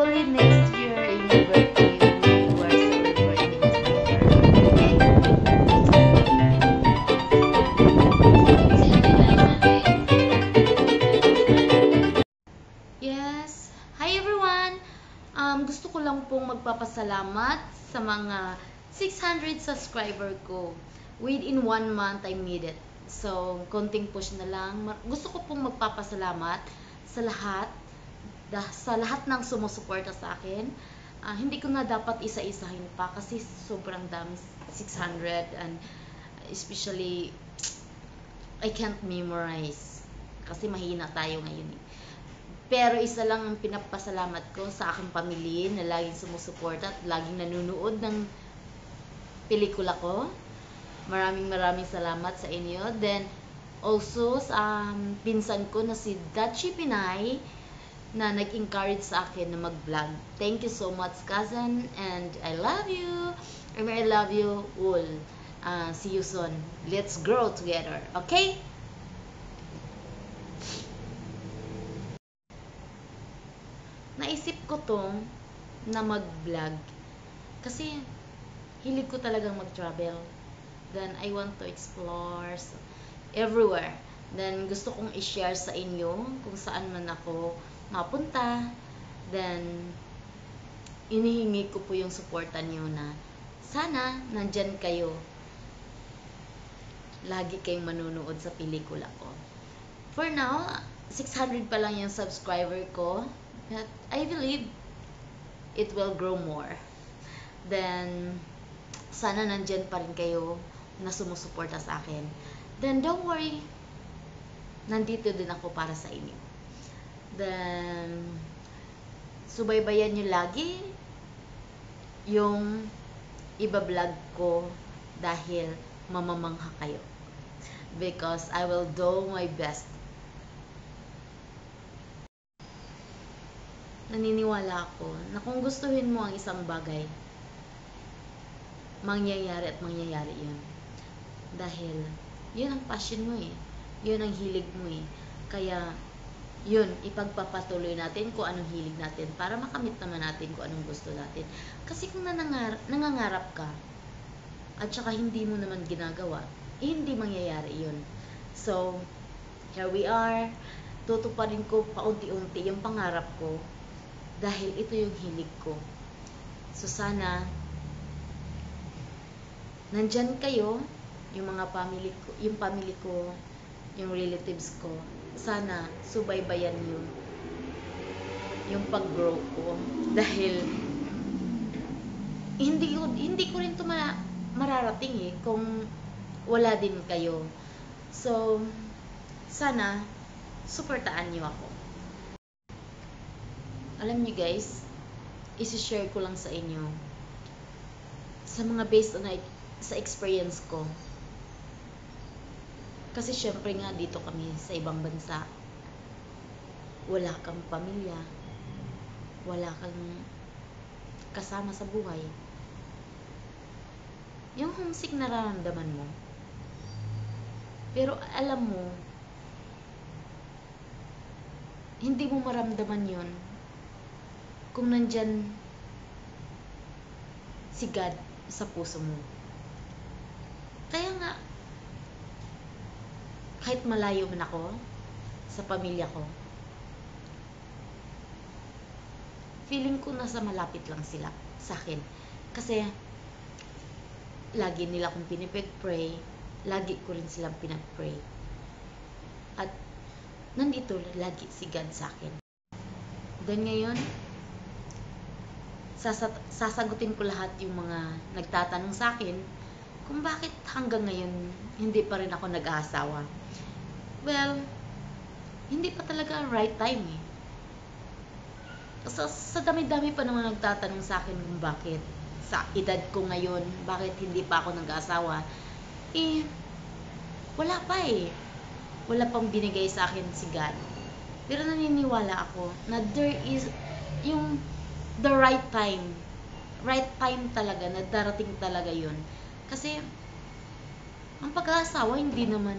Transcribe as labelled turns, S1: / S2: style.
S1: hopefully next year in my birthday, we are celebrating with my parents. Yes. Hi everyone! Gusto ko lang pong magpapasalamat sa mga 600 subscriber ko. Within 1 month, I made it. So, konting push na lang. Gusto ko pong magpapasalamat sa lahat ng sumusuporta sa akin. Hindi ko na dapat isa-isahin pa kasi sobrang dami, 600, and especially I can't memorize kasi mahina tayo ngayon eh. Pero isa lang ang pinapasalamat ko sa aking pamilya na laging sumusuporta at laging nanonood ng pelikula ko. Maraming salamat sa inyo. Then also sa pinsan ko na si Dachi Pinay na nag-encourage sa akin na mag-vlog. Thank you so much, cousin, and I love you. I love you all. See you soon. Let's grow together. Okay? Naisip ko tong na mag-vlog kasi hilig ko talagang mag-travel. Then I want to explore everywhere. Then gusto kong i-share sa inyo kung saan man ako mapunta. Then inihingi ko po yung suporta niyo na sana nandyan kayo. Lagi kayong manunood sa pelikula ko. For now, 600 pa lang yung subscriber ko. But I believe it will grow more. Then sana nandyan pa rin kayo na sumusuporta sa akin. Then don't worry, nandito din ako para sa inyo. Then subaybayan nyo lagi yung iba-vlog ko dahil mamamangha kayo. Because I will do my best. Naniniwala ako na kung gustuhin mo ang isang bagay, mangyayari at mangyayari yun. Dahil yun ang passion mo eh. Yun ang hilig mo eh. Kaya yun, ipagpapatuloy natin kung anong hilig natin para makamit naman natin kung anong gusto natin. Kasi kung nangangarap ka at saka hindi mo naman ginagawa, hindi mangyayari yun. So, here we are. Tutuparin ko paunti-unti yung pangarap ko dahil ito yung hilig ko. So, sana nandyan kayo, yung mga family ko, yung relatives ko. Sana subaybayan nyo yung pag-grow ko dahil hindi ko rin to mararating eh kung wala din kayo. So sana suportaan nyo ako. Alam nyo guys, isi-share ko lang sa inyo sa mga based on sa experience ko. Kasi syempre nga dito kami sa ibang bansa. Wala kang pamilya. Wala kang kasama sa buhay. Yung homesick nararamdaman mo. Pero alam mo, hindi mo maramdaman yun kung nandyan si God sa puso mo. Kaya nga, kahit malayo man ako sa pamilya ko, feeling ko nasa malapit lang sila sa akin. Kasi lagi nila akong pinipag-pray, lagi ko rin silang pinag-pray. At nandito lagi si God sa akin. Then ngayon, sasagutin ko lahat yung mga nagtatanong sa akin kung bakit hanggang ngayon hindi pa rin ako nag-aasawa. Well, hindi pa talaga right time eh. Sa dami-dami pa naman nagtatanong sa akin kung bakit sa edad ko ngayon, bakit hindi pa ako nag-aasawa. Eh, wala pa eh. Wala pang binigay sa akin si God. Pero naniniwala ako na there is yung the right time. Right time talaga, na darating talaga yun. Kasi ang pag-aasawa hindi naman